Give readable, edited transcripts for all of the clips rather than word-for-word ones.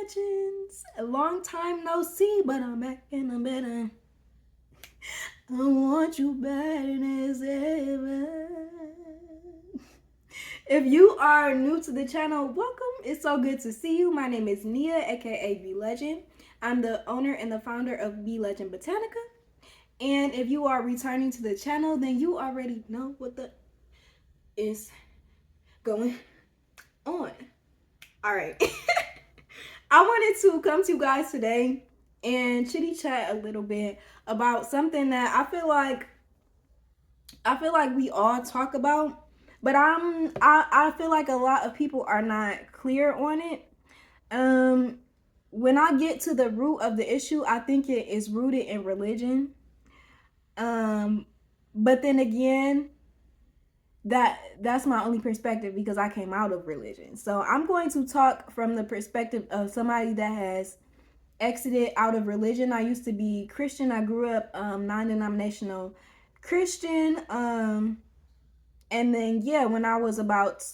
Legends. A long time no see, but I'm back and I'm better. I want you better as ever. If you are new to the channel, welcome. It's so good to see you. My name is Nia, aka BLegend. I'm the owner and the founder of BLegendBotanica. And if you are returning to the channel, then you already know what the is going on. All right. I wanted to come to you guys today and chitty chat a little bit about something that I feel like we all talk about, but I feel like a lot of people are not clear on it. When I get to the root of the issue, I think it is rooted in religion. But then again, that's my only perspective because I came out of religion. So I'm going to talk from the perspective of somebody that has exited out of religion. I used to be Christian. I grew up non-denominational Christian. And then when I was about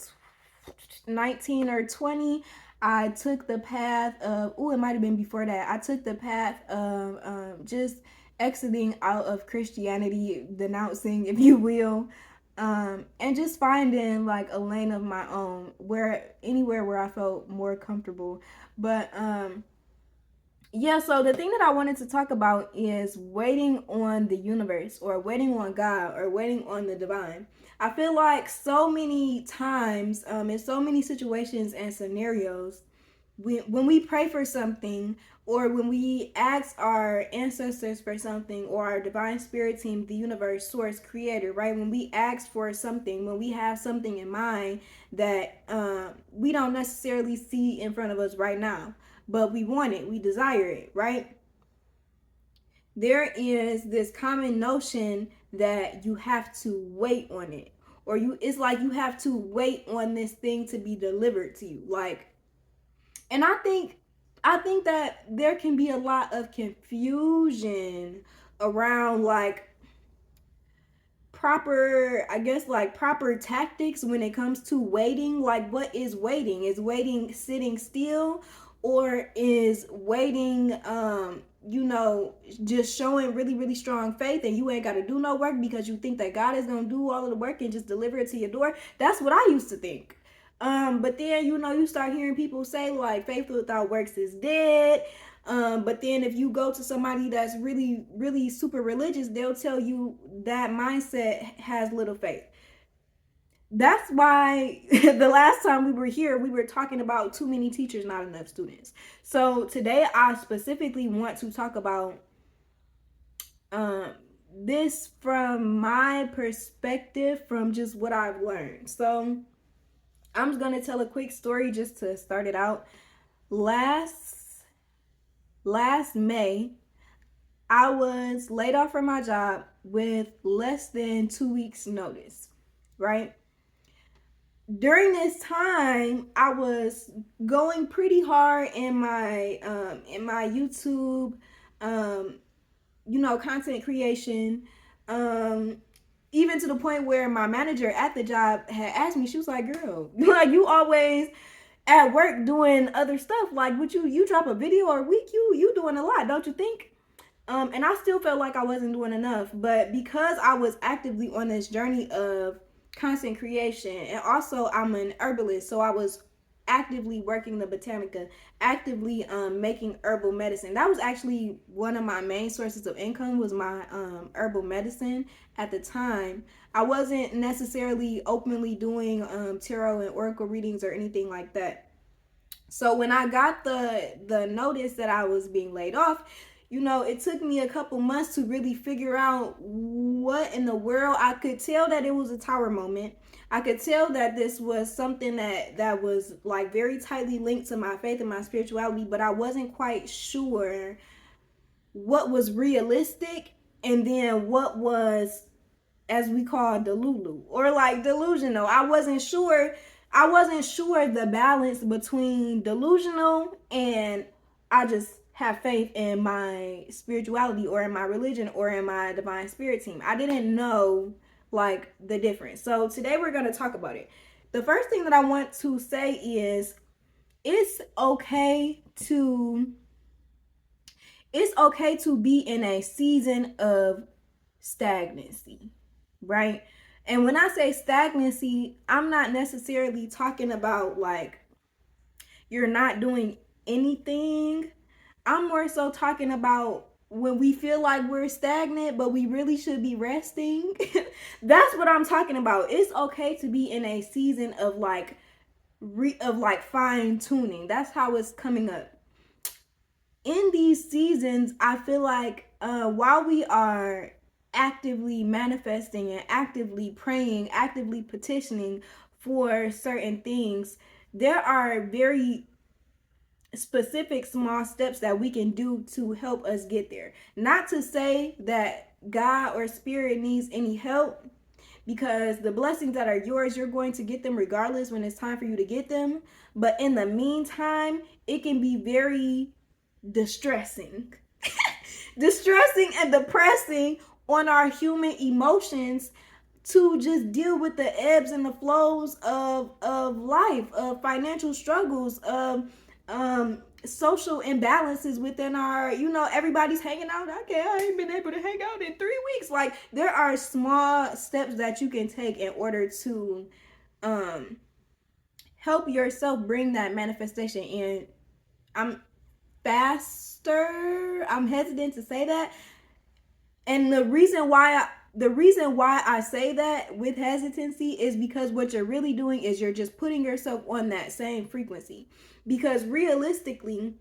19 or 20, I took the path of it might have been before that. I took the path of just exiting out of Christianity, denouncing, if you will. And just finding like a lane of my own anywhere where I felt more comfortable. But so the thing that I wanted to talk about is waiting on the universe, or waiting on God, or waiting on the divine. I feel like so many times, in so many situations and scenarios, when we pray for something, or when we ask our ancestors for something, or our divine spirit team, the universe, source, creator, right? When we ask for something, when we have something in mind that we don't necessarily see in front of us right now, but we want it, we desire it, right? There is this common notion that you have to wait on it, or it's like you have to wait on this thing to be delivered to you. And I think that there can be a lot of confusion around proper tactics when it comes to waiting. Like, what is waiting? Is waiting sitting still, or is waiting just showing really, really strong faith, and you ain't got to do no work because you think that God is going to do all of the work and just deliver it to your door? That's what I used to think. But then, you start hearing people say like faith without works is dead. But then if you go to somebody that's really, really super religious, they'll tell you that mindset has little faith. That's why the last time we were here, we were talking about too many teachers, not enough students. So today I specifically want to talk about this from my perspective, from just what I've learned. So I'm just gonna tell a quick story just to start it out. Last May, I was laid off from my job with less than 2 weeks notice, right? During this time, I was going pretty hard in my YouTube, content creation, even to the point where my manager at the job had asked me, she was like, girl, like, you always at work doing other stuff. Like, would you drop a video a week? You doing a lot, don't you think? And I still felt like I wasn't doing enough. But because I was actively on this journey of content creation, and also I'm an herbalist, so I was actively working the Botanica, actively making herbal medicine. That was actually one of my main sources of income, was my herbal medicine at the time. I wasn't necessarily openly doing tarot and oracle readings or anything like that. So when I got the notice that I was being laid off, it took me a couple months to really figure out what in the world. I could tell that it was a tower moment. I could tell that this was something that was like very tightly linked to my faith and my spirituality, but I wasn't quite sure what was realistic and then what was, as we call, delulu, or like delusional. I wasn't sure the balance between delusional and I just have faith in my spirituality, or in my religion, or in my divine spirit team. I didn't know like the difference. So today we're going to talk about it. The first thing that I want to say is, it's okay to be in a season of stagnancy, right? And when I say stagnancy, I'm not necessarily talking about like you're not doing anything. I'm more so talking about when we feel like we're stagnant, but we really should be resting. That's what I'm talking about. It's okay to be in a season of like fine tuning. That's how it's coming up. In these seasons, I feel like while we are actively manifesting and actively praying, actively petitioning for certain things, there are very specific small steps that we can do to help us get there. Not to say that God or spirit needs any help, because the blessings that are yours, you're going to get them regardless when it's time for you to get them. But in the meantime, it can be very distressing and depressing on our human emotions to just deal with the ebbs and the flows of life, of financial struggles, of social imbalances within our, everybody's hanging out. Okay, I ain't been able to hang out in 3 weeks. Like, there are small steps that you can take in order to help yourself bring that manifestation in. I'm hesitant to say that, and the reason why I say that with hesitancy is because what you're really doing is you're just putting yourself on that same frequency. Because realistically,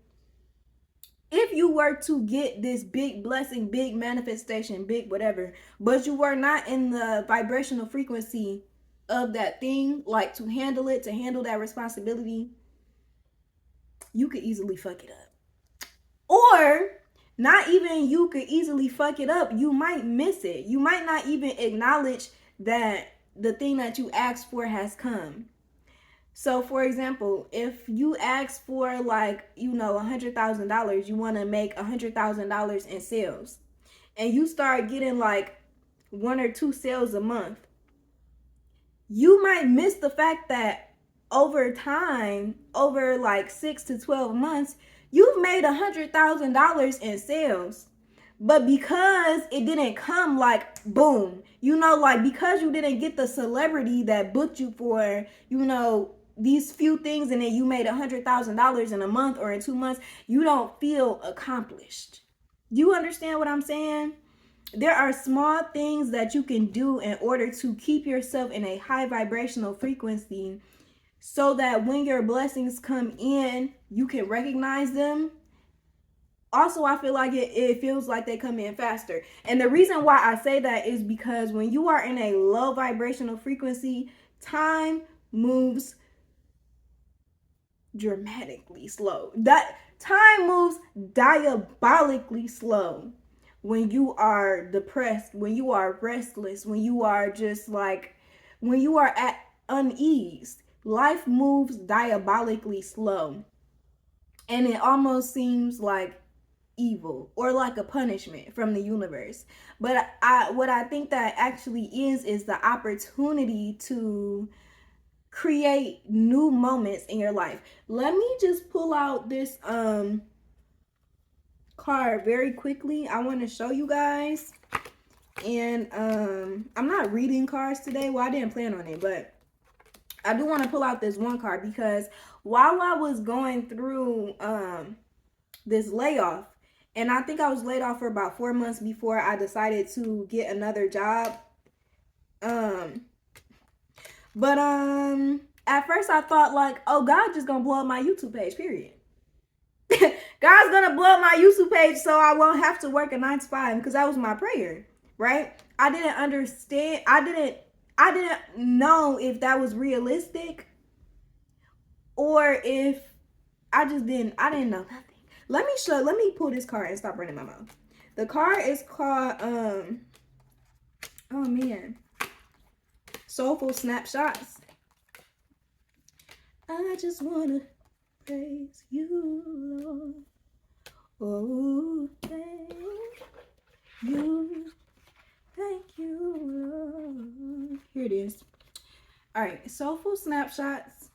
if you were to get this big blessing, big manifestation, big whatever, but you were not in the vibrational frequency of that thing, like to handle that responsibility, you could easily fuck it up. Or not even you could easily fuck it up, you might miss it. You might not even acknowledge that the thing that you asked for has come. So for example, if you ask for like, $100,000, you want to make $100,000 in sales, and you start getting like 1 or 2 sales a month, you might miss the fact that over time, over like 6 to 12 months, you've made $100,000 in sales. But because it didn't come like boom, like because you didn't get the celebrity that booked you for, these few things, and then you made $100,000 in a month or in 2 months, you don't feel accomplished. You understand what I'm saying? There are small things that you can do in order to keep yourself in a high vibrational frequency, so that when your blessings come in, you can recognize them. Also, I feel like it feels like they come in faster. And the reason why I say that is because when you are in a low vibrational frequency, time moves dramatically slow. That time moves diabolically slow when you are depressed, when you are restless, when you are just like, when you are at unease. Life moves diabolically slow, and it almost seems like evil or like a punishment from the universe. But what I think that actually is the opportunity to create new moments in your life. Let me just pull out this card very quickly. I want to show you guys. And I'm not reading cards today. Well, I didn't plan on it, but I do want to pull out this one card, because while I was going through this layoff, and I think I was laid off for about 4 months before I decided to get another job. But at first I thought like, oh, God's just gonna blow up my YouTube page, period. God's gonna blow up my YouTube page so I won't have to work a 9 to 5, because that was my prayer, right? I didn't understand. I didn't know if that was realistic, or if I didn't know nothing. Let me pull this card and stop running my mouth. The card is called oh man, Soulful Snapshots. I just wanna praise you, Lord. Oh, thank you, Lord. Here it is. All right, Soulful Snapshots.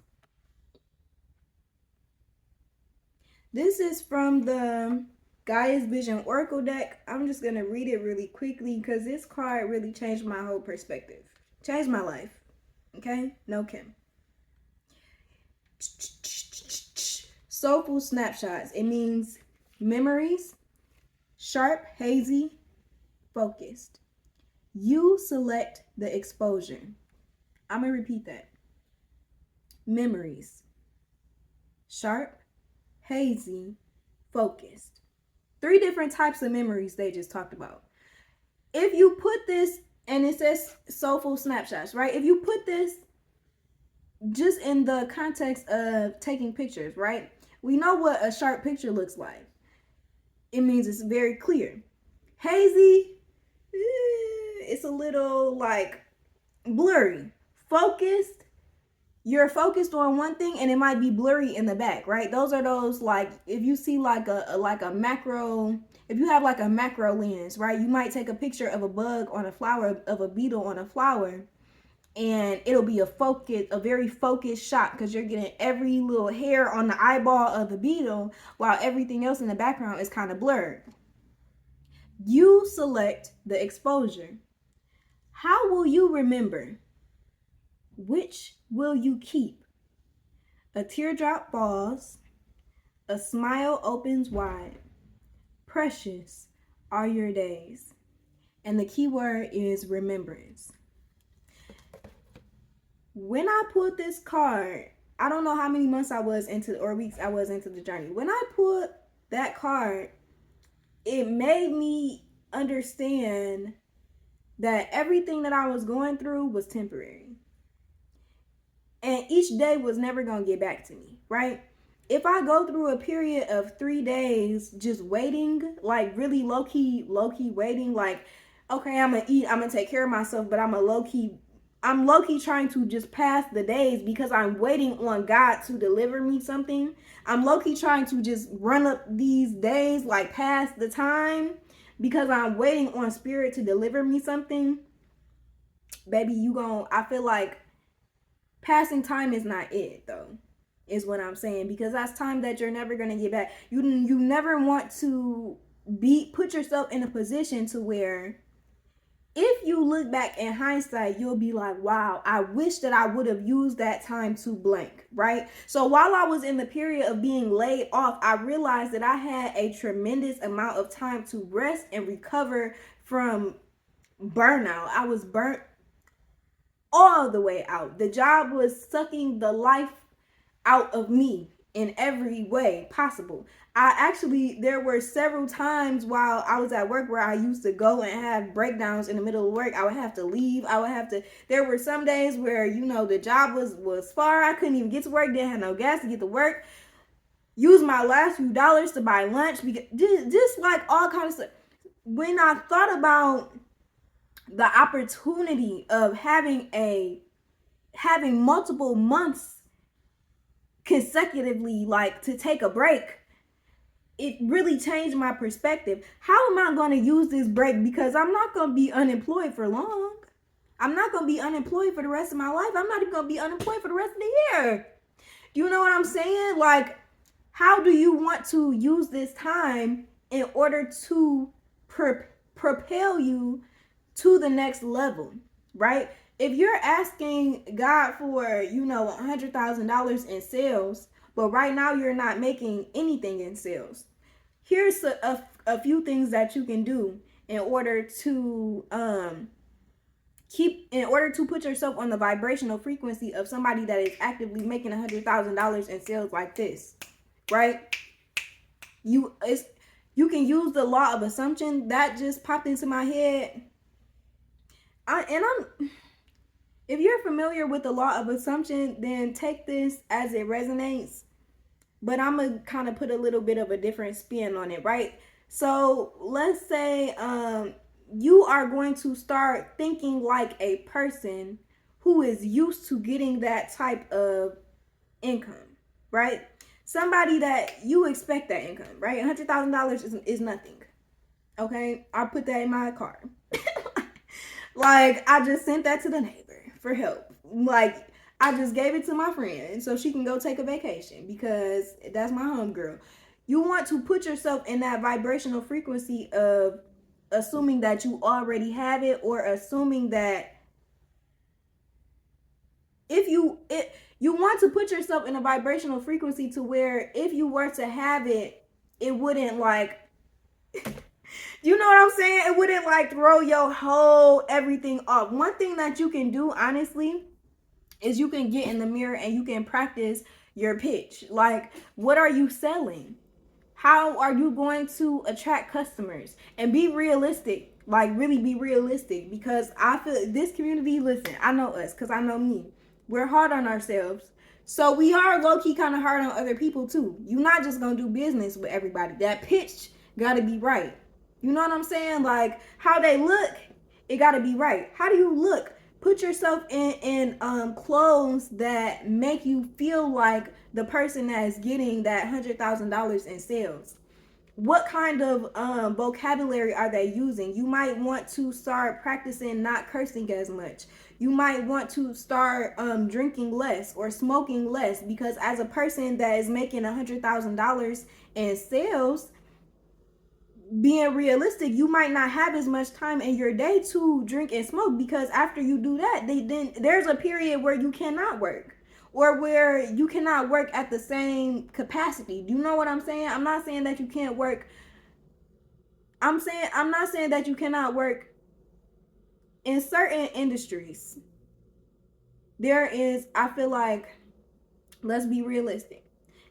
This is from the Gaia's Vision Oracle deck. I'm just going to read it really quickly because this card really changed my whole perspective. Changed my life. Okay? No Kim. Soulful snapshots. It means memories, sharp, hazy, focused. You select the exposure. I'm going to repeat that. Memories, sharp, hazy, focused. 3 different types of memories they just talked about. If you put this, and it says soulful snapshots, right? If you put this just in the context of taking pictures, right? We know what a sharp picture looks like. It means it's very clear. Hazy, it's a little like blurry. Focused, you're focused on one thing and it might be blurry in the back, right? Those are those, like, if you see like a macro, if you have like a macro lens, right? You might take a picture of a bug on a flower, of a beetle on a flower, and it'll be a very focused shot because you're getting every little hair on the eyeball of the beetle while everything else in the background is kind of blurred. You select the exposure. How will you remember? Which will you keep? A teardrop falls, a smile opens wide. Precious are your days. And the key word is remembrance. When I pulled this card, I don't know how many months I was into, or weeks I was into the journey. When I pulled that card, it made me understand that everything that I was going through was temporary. And each day was never going to get back to me, right? If I go through a period of 3 days just waiting, like really low-key waiting, like, okay, I'm going to eat, I'm going to take care of myself, but I'm low-key trying to just pass the days because I'm waiting on God to deliver me something. I'm low-key trying to just run up these days, like pass the time because I'm waiting on Spirit to deliver me something. Baby, I feel like passing time is not it, though, is what I'm saying, because that's time that you're never going to get back. You never want to put yourself in a position to where if you look back in hindsight, you'll be like, wow, I wish that I would have used that time to blank, right? So while I was in the period of being laid off, I realized that I had a tremendous amount of time to rest and recover from burnout. I was burnt all the way out. The job was sucking the life out of me in every way possible. There were several times while I was at work where I used to go and have breakdowns in the middle of work. I would have to leave. There were some days where, the job was far. I couldn't even get to work. Didn't have no gas to get to work. Use my last few dollars to buy lunch. Just like all kinds of stuff. When I thought about the opportunity of having multiple months consecutively, like, to take a break, it really changed my perspective. How am I going to use this break? Because I'm not going to be unemployed for long. I'm not going to be unemployed for the rest of my life. I'm not even going to be unemployed for the rest of the year. You know what I'm saying? Like, how do you want to use this time in order to propel you to the next level, right? If you're asking God for, $100,000 in sales, but right now you're not making anything in sales, here's a few things that you can do in order to put yourself on the vibrational frequency of somebody that is actively making $100,000 in sales like this, right? You can use the law of assumption. That just popped into my head. If you're familiar with the law of assumption, then take this as it resonates. But I'm going to kind of put a little bit of a different spin on it, right? So let's say you are going to start thinking like a person who is used to getting that type of income, right? Somebody that you expect that income, right? $100,000 is nothing. Okay? I'll put that in my card. Like, I just sent that to the neighbor for help. Like, I just gave it to my friend so she can go take a vacation because that's my homegirl. You want to put yourself in that vibrational frequency of assuming that you already have it, or assuming that if you want to put yourself in a vibrational frequency to where if you were to have it, it wouldn't like, you know what I'm saying? It wouldn't like throw your whole everything off. One thing that you can do, honestly, is you can get in the mirror and you can practice your pitch. Like, what are you selling? How are you going to attract customers? And be realistic. Like, really be realistic. Because I feel this community, listen, I know us, because I know me. We're hard on ourselves. So we are low-key kind of hard on other people too. You're not just going to do business with everybody. That pitch got to be right. You know what I'm saying? Like, how they look, it got to be right. How do you look? Put yourself in clothes that make you feel like the person that is getting that $100,000 in sales. What kind of vocabulary are they using? You might want to start practicing not cursing as much. You might want to start drinking less or smoking less, because as a person that is making $100,000 in sales, being realistic, you might not have as much time in your day to drink and smoke, because after you do that, then there's a period where you cannot work, or where you cannot work at the same capacity. Do you know what I'm saying? I'm not saying that you can't work. I'm not saying that you cannot work in certain industries. There is, I feel like, let's be realistic.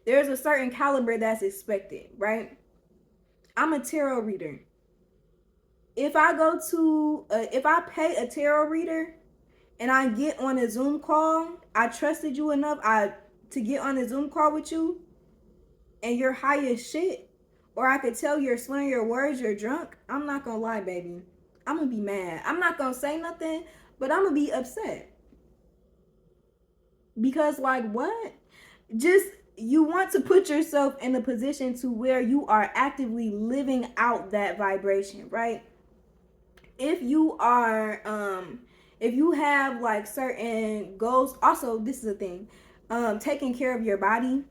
There's a certain caliber that's expected, right? I'm a tarot reader. If I pay a tarot reader and I get on a Zoom call, I trusted you enough to get on a Zoom call with you, and you're high as shit, or I could tell you're slurring your words, you're drunk, I'm not gonna lie, baby. I'm gonna be mad. I'm not gonna say nothing, but I'm gonna be upset. Because, like, what? Just, you want to put yourself in a position to where you are actively living out that vibration, right? If you have like certain goals, also this is a thing, taking care of your body.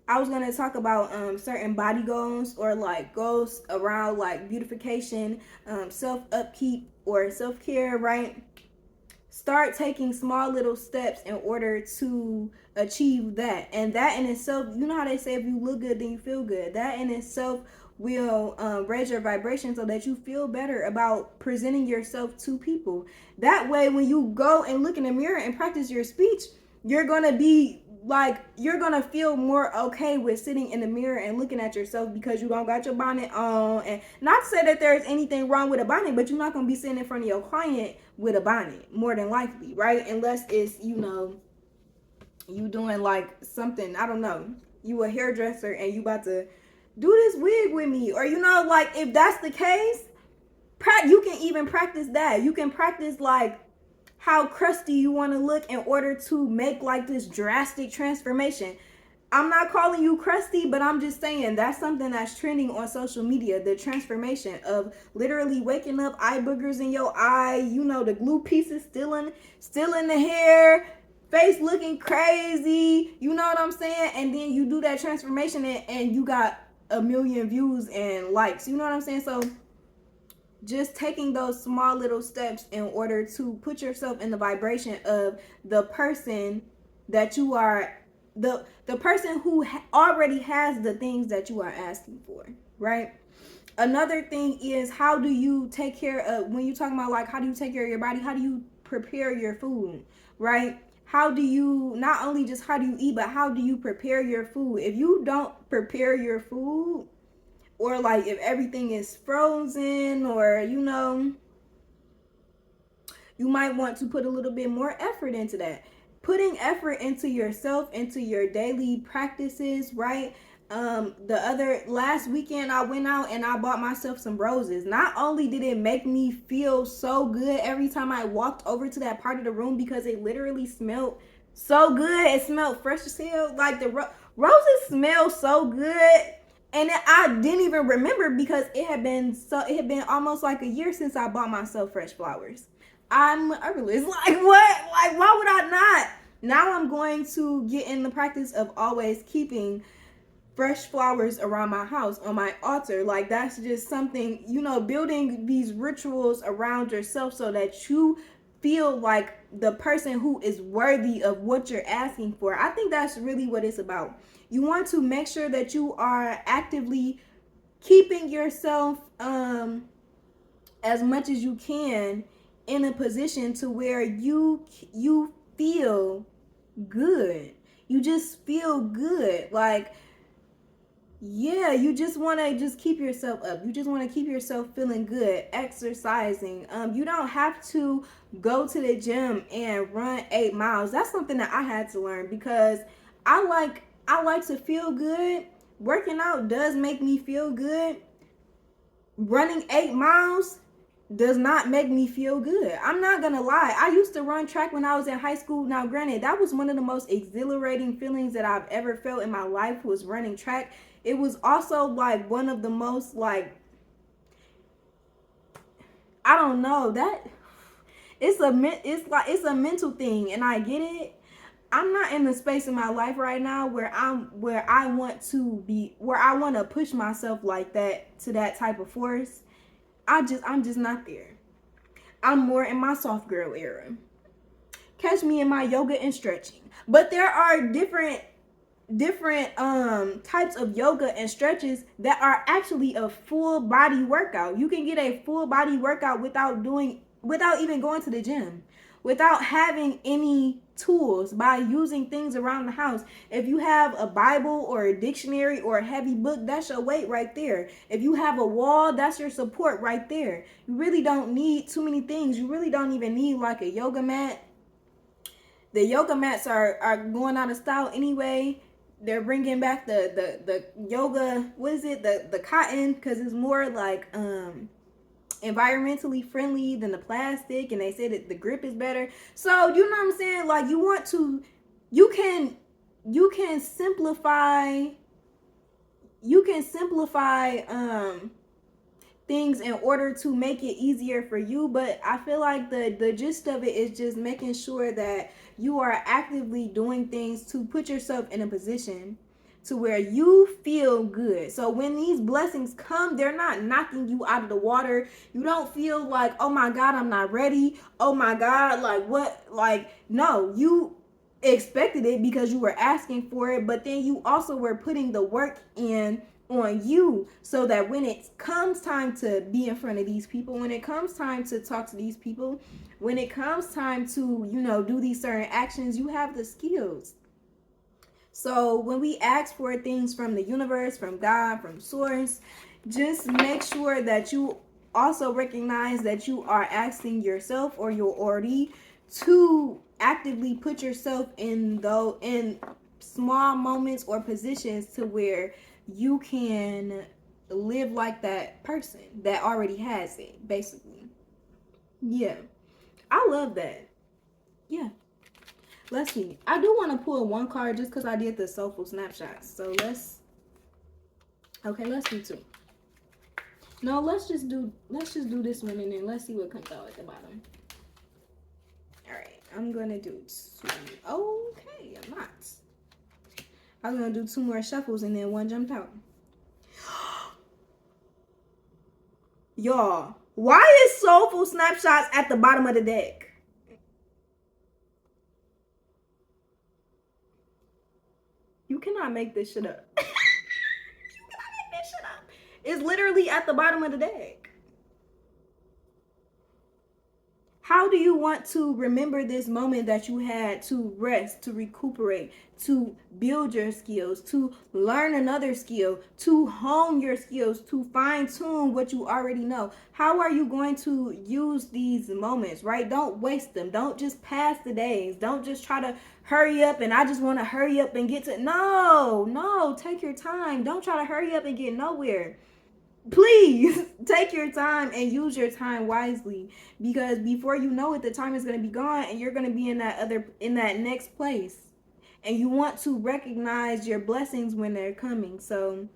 I was going to talk about certain body goals, or like goals around like beautification, self upkeep, or self-care, right? Start taking small little steps in order to achieve that. And that in itself, you know how they say if you look good, then you feel good. That in itself will raise your vibration so that you feel better about presenting yourself to people. That way, when you go and look in the mirror and practice your speech, you're going to be like, you're going to feel more okay with sitting in the mirror and looking at yourself, because you don't got your bonnet on. And not to say that there's anything wrong with a bonnet, but you're not going to be sitting in front of your client with a bonnet, more than likely, right? Unless it's, you know, you doing like something, I don't know, you a hairdresser and you about to do this wig with me, or, you know, like, if that's the case, you can even practice that. You can practice like how crusty you want to look in order to make like this drastic transformation. I'm not calling you crusty, but I'm just saying that's something that's trending on social media. The transformation of literally waking up, eye boogers in your eye, you know, the glue pieces still in the hair, face looking crazy, you know what I'm saying? And then you do that transformation and you got 1 million views and likes, you know what I'm saying? So just taking those small little steps in order to put yourself in the vibration of the person that you are, the person who already has the things that you are asking for, right? Another thing is, how do you take care of, when you're talking about like how do you take care of your body, how do you prepare your food, right? How do you, not only just how do you eat, but how do you prepare your food? If you don't prepare your food, or like if everything is frozen, or, you know, you might want to put a little bit more effort into that. Putting effort into yourself, into your daily practices, right? Last weekend I went out and I bought myself some roses. Not only did it make me feel so good every time I walked over to that part of the room, because it literally smelled so good. It smelled fresh as hell. Like the roses smell so good. And I didn't even remember, because it had been almost like a year since I bought myself fresh flowers. I'm herbalist. Like, what? Like, why would I not? Now I'm going to get in the practice of always keeping fresh flowers around my house, on my altar. Like, that's just something, you know, building these rituals around yourself so that you feel like the person who is worthy of what you're asking for. I think that's really what it's about. You want to make sure that you are actively keeping yourself as much as you can in a position to where you feel good. You just feel good. Like, yeah, you just want to just keep yourself up. You just want to keep yourself feeling good, exercising. You don't have to go to the gym and run 8 miles. That's something that I had to learn, because I like to feel good. Working out does make me feel good. Running 8 miles does not make me feel good. I'm not gonna lie. I used to run track when I was in high school. Now, granted, that was one of the most exhilarating feelings that I've ever felt in my life, was running track. It was also like one of the most, like, I don't know, that it's a mental thing, and I get it. I'm not in the space in my life right now where I want to push myself like that, to that type of force. I'm just not there. I'm more in my soft girl era. Catch me in my yoga and stretching. But there are different types of yoga and stretches that are actually a full body workout. You can get a full body workout without even going to the gym, without having any tools, by using things around the house. If you have a Bible or a dictionary or a heavy book, that's your weight right there. If you have a wall, that's your support right there. You really don't need too many things. You really don't even need like a yoga mat. The yoga mats are going out of style anyway. They're bringing back the yoga, what is it, the cotton, because it's more like environmentally friendly than the plastic, and they say that the grip is better. So you know what I'm saying? Like, you can simplify things in order to make it easier for you. But I feel like the gist of it is just making sure that you are actively doing things to put yourself in a position to where you feel good. So when these blessings come, they're not knocking you out of the water. You don't feel like, oh my God, I'm not ready. Oh my God, like what? Like, no, you expected it because you were asking for it, but then you also were putting the work in on you, so that when it comes time to be in front of these people, when it comes time to talk to these people, when it comes time to, you know, do these certain actions, you have the skills. So when we ask for things from the universe, from God, from source, just make sure that you also recognize that you are asking yourself or your already to actively put yourself in small moments or positions to where you can live like that person that already has it, basically. Yeah, I love that. Yeah. Let's see. I do want to pull one card just because I did the soulful snapshots. So let's do two. No, let's just do this one, and then let's see what comes out at the bottom. All right, I'm gonna do two. Okay, I'm not. I was gonna do 2 more shuffles, and then one jumped out. Y'all, why is soulful snapshots at the bottom of the deck? You cannot make this shit up. You cannot make this shit up. It's literally at the bottom of the deck. How do you want to remember this moment that you had to rest, to recuperate, to build your skills, to learn another skill, to hone your skills, to fine-tune what you already know? How are you going to use these moments, right? Don't waste them. Don't just pass the days. Don't just try to hurry up and I just want to hurry up and get to... No, take your time. Don't try to hurry up and get nowhere. Please take your time and use your time wisely, because before you know it, the time is going to be gone and you're going to be in that next place, and you want to recognize your blessings when they're coming. So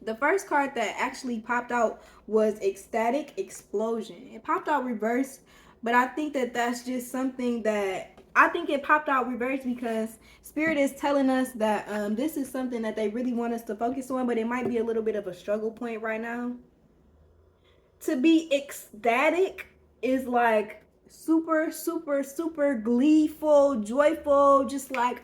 the first card that actually popped out was Ecstatic Explosion. It popped out reversed, but I think that that's just something that I think it popped out reverse because Spirit is telling us that this is something that they really want us to focus on, but it might be a little bit of a struggle point right now. To be ecstatic is like super, super, super gleeful, joyful, just like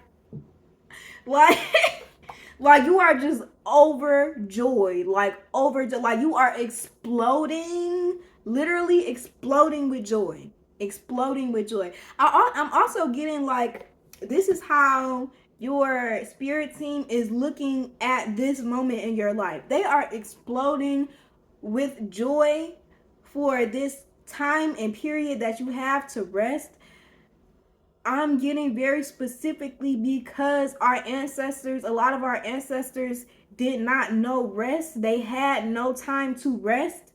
like you are just overjoyed, like you are exploding, literally exploding with joy, exploding with joy. I'm also getting like this is how your spirit team is looking at this moment in your life. They are exploding with joy for this time and period that you have to rest. I'm getting very specifically because our ancestors, a lot of our ancestors did not know rest. They had no time to rest.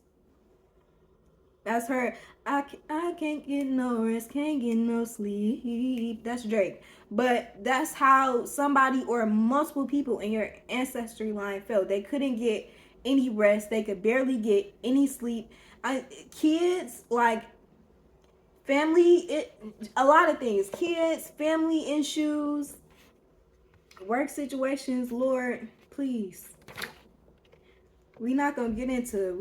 That's her. I can't get no rest, can't get no sleep. That's Drake. But that's how somebody or multiple people in your ancestry line felt. They couldn't get any rest. They could barely get any sleep. Kids, like family, a lot of things. Kids, family issues, work situations. Lord, please. We not even gonna get into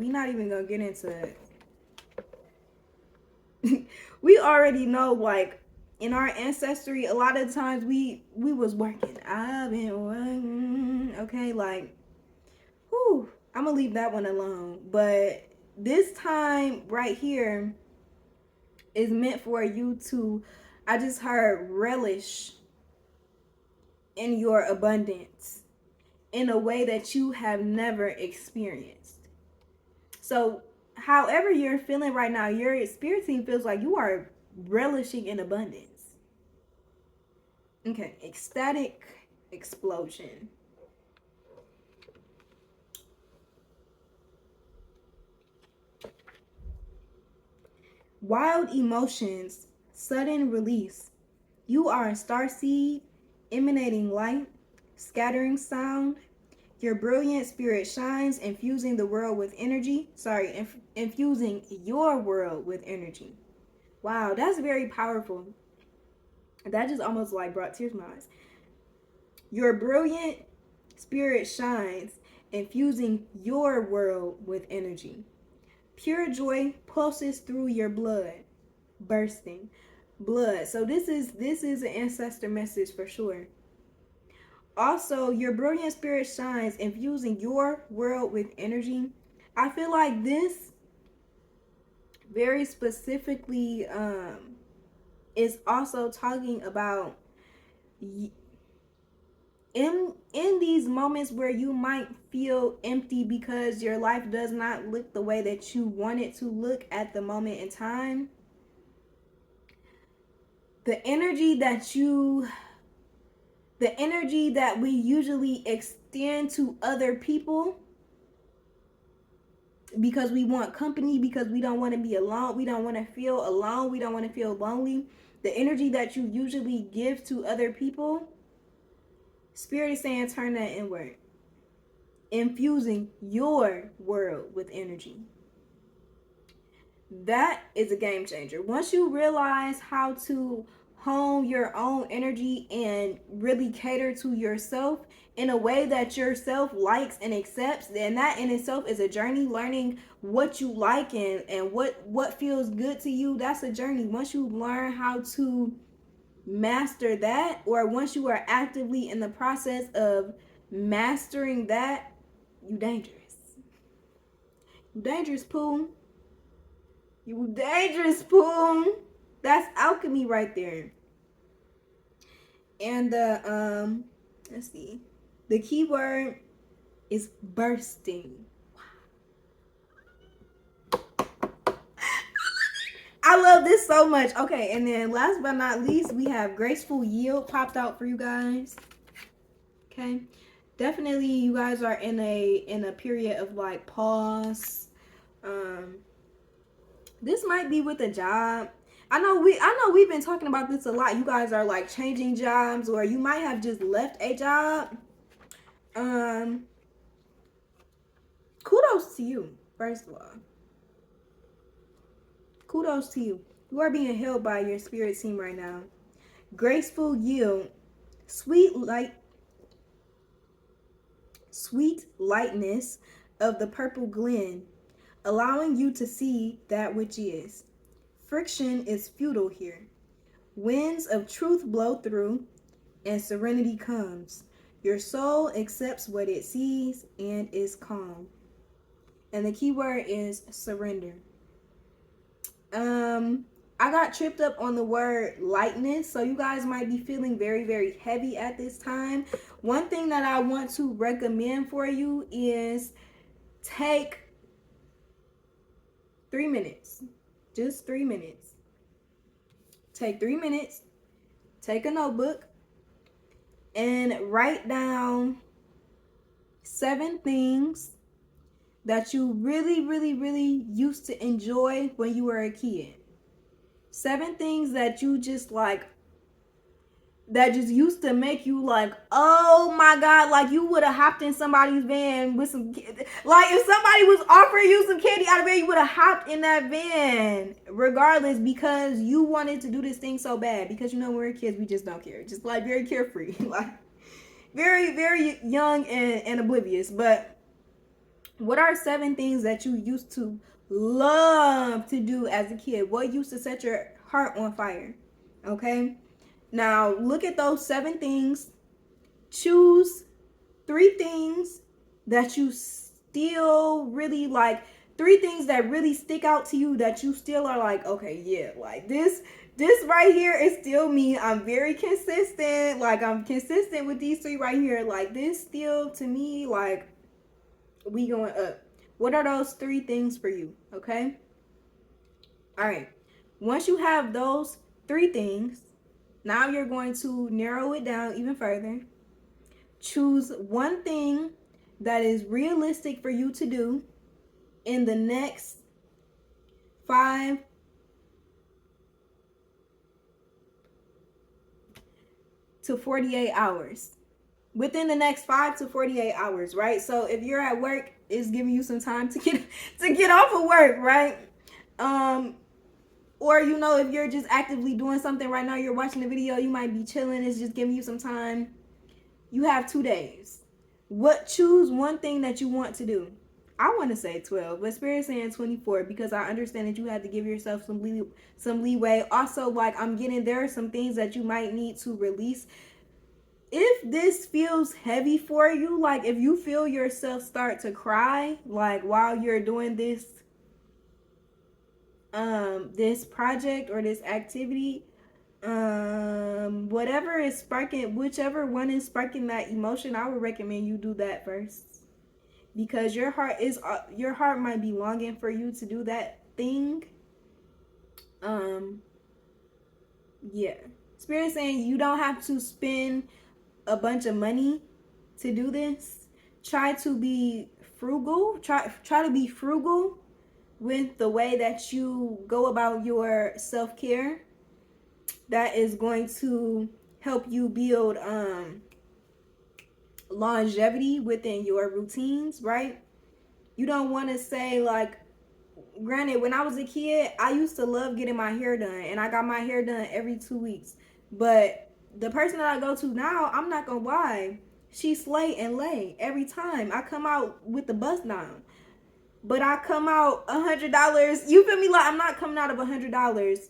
it. We already know, like, in our ancestry, a lot of times we was working. I've been working. Okay, like, whew, I'm gonna leave that one alone. But this time right here is meant for you to, I just heard, relish in your abundance in a way that you have never experienced. So however you're feeling right now, your spirit team feels like you are relishing in abundance. Okay, ecstatic explosion. Wild emotions, sudden release. You are a starseed, emanating light, scattering sound. Your brilliant spirit shines, infusing the world with energy. Infusing your world with energy. Wow, that's very powerful. That just almost like brought tears to my eyes. Your brilliant spirit shines, infusing your world with energy. Pure joy pulses through your blood, bursting blood. So this is an ancestor message for sure. Also, your brilliant spirit shines, infusing your world with energy. I feel like this very specifically is also talking about in these moments where you might feel empty because your life does not look the way that you want it to look at the moment in time. The energy that we usually extend to other people because we want company, because we don't want to be alone, we don't want to feel alone, we don't want to feel lonely. The energy that you usually give to other people, Spirit is saying turn that inward, infusing your world with energy. That is a game changer. Once you realize how to hone your own energy and really cater to yourself in a way that yourself likes and accepts, then that in itself is a journey. Learning what you like and what feels good to you, that's a journey. Once you learn how to master that, or once you are actively in the process of mastering that, you dangerous. You dangerous, Pooh. You dangerous, Pooh. That's alchemy right there. And let's see. The key word is bursting. I love this so much. Okay, and then last but not least, we have graceful yield popped out for you guys. Okay. Definitely you guys are in a period of like pause. This might be with a job. I know we've been talking about this a lot. You guys are like changing jobs, or you might have just left a job. Kudos to you, first of all. Kudos to you. You are being held by your spirit team right now. graceful yield, sweet light, sweet lightness of the purple glen, allowing you to see that which is. Friction is futile here. Winds of truth blow through, and serenity comes. Your soul accepts what it sees and is calm. And the key word is surrender. I got tripped up on the word lightness, so you guys might be feeling very, very heavy at this time. One thing that I want to recommend for you is take 3 minutes. Just 3 minutes. Take 3 minutes, take a notebook, and write down 7 things that you really, really, really used to enjoy when you were a kid. 7 things that you just like, that just used to make you like, oh my God, like you would have hopped in somebody's van with some, like if somebody was offering you some candy out of van, you would have hopped in that van regardless, because you wanted to do this thing so bad. Because you know, when we're kids, we just don't care. Just like very carefree, like very, very young and oblivious. But what are 7 things that you used to love to do as a kid? What used to set your heart on fire? Okay. Now, look at those 7 things. Choose 3 things that you still really like. 3 things that really stick out to you that you still are like, okay, yeah, like this right here is still me. I'm very consistent. Like, I'm consistent with these 3 right here. Like, this still, to me, like, we going up. What are those 3 things for you? Okay. All right. Once you have those 3 things, now you're going to narrow it down even further. Choose one thing that is realistic for you to do in the next 5 to 48 hours. Within the next 5 to 48 hours, right? So if you're at work, it's giving you some time to get off of work, right? Or, you know, if you're just actively doing something right now, you're watching the video, you might be chilling, it's just giving you some time. You have 2 days. Choose one thing that you want to do. I want to say 12, but Spirit's saying 24, because I understand that you have to give yourself some leeway. Also, like, I'm getting, there are some things that you might need to release. If this feels heavy for you, like if you feel yourself start to cry, like while you're doing this project or this activity, whatever is sparking, whichever one is sparking that emotion, I would recommend you do that first, because your heart might be longing for you to do that thing. Yeah, Spirit saying you don't have to spend a bunch of money to do this. Try to be frugal. Try to be frugal with the way that you go about your self-care. That is going to help you build longevity within your routines, right? You don't want to say, like, granted, when I was a kid, I used to love getting my hair done, and I got my hair done every 2 weeks. But the person that I go to now, I'm not gonna lie, she slay and lay every time. I come out with the bust down, but I come out $100. You feel me? Like, I'm not coming out of $100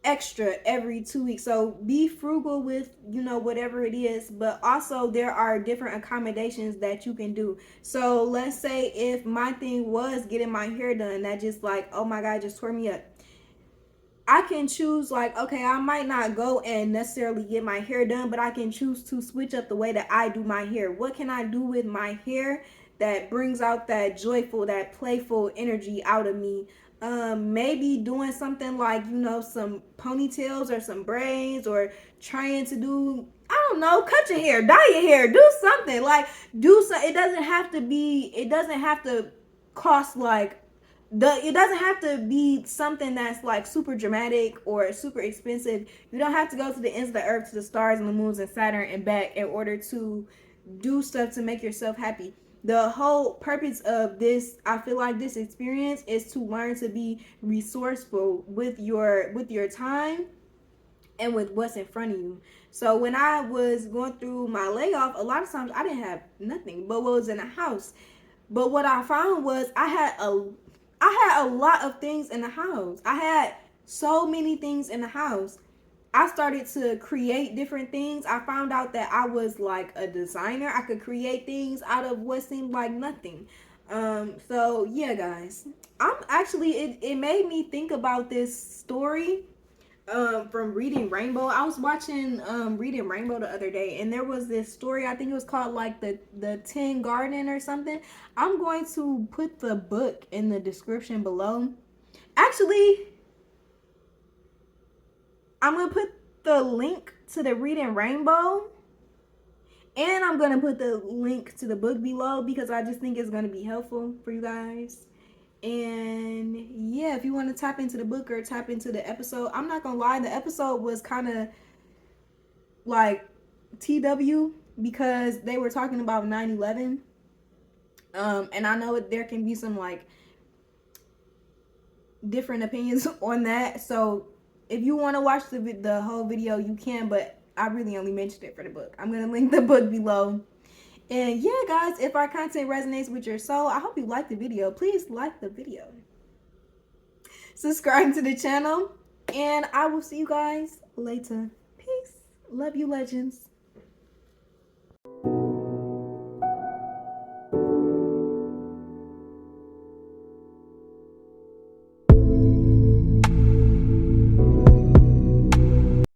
extra every 2 weeks. So be frugal with, you know, whatever it is. But also, there are different accommodations that you can do. So let's say if my thing was getting my hair done, that just like, oh my God, just tore me up. I can choose, like, okay, I might not go and necessarily get my hair done, but I can choose to switch up the way that I do my hair. What can I do with my hair that brings out that joyful, that playful energy out of me? Maybe doing something like, you know, some ponytails or some braids, or trying to do, I don't know, cut your hair, dye your hair, do something. Like, do so. It doesn't have to cost like, it doesn't have to be something that's like super dramatic or super expensive. You don't have to go to the ends of the earth, to the stars and the moons and Saturn and back in order to do stuff to make yourself happy. The whole purpose of this, I feel like, this experience is to learn to be resourceful with your time, and with what's in front of you. So when I was going through my layoff, a lot of times I didn't have nothing but what was in the house. But what I found was I had a lot of things in the house. I had so many things in the house. I started to create different things. I found out that I was like a designer. I could create things out of what seemed like nothing. So yeah, guys, I'm actually, it made me think about this story from Reading Rainbow. I was watching Reading Rainbow the other day, and there was this story. I think it was called like the Tin Garden or something. I'm going to put the book in the description below. Actually, I'm gonna put the link to the Reading Rainbow, and I'm gonna put the link to the book below because I just think it's gonna be helpful for you guys. And yeah, if you want to tap into the book or tap into the episode, I'm not gonna lie, the episode was kind of like TW because they were talking about 9/11. And I know there can be some like different opinions on that. So if you want to watch the whole video, you can, but I really only mentioned it for the book. I'm gonna link the book below. And yeah, guys, if our content resonates with your soul, I hope you like the video. Please like the video. Subscribe to the channel. And I will see you guys later. Peace. Love you, legends.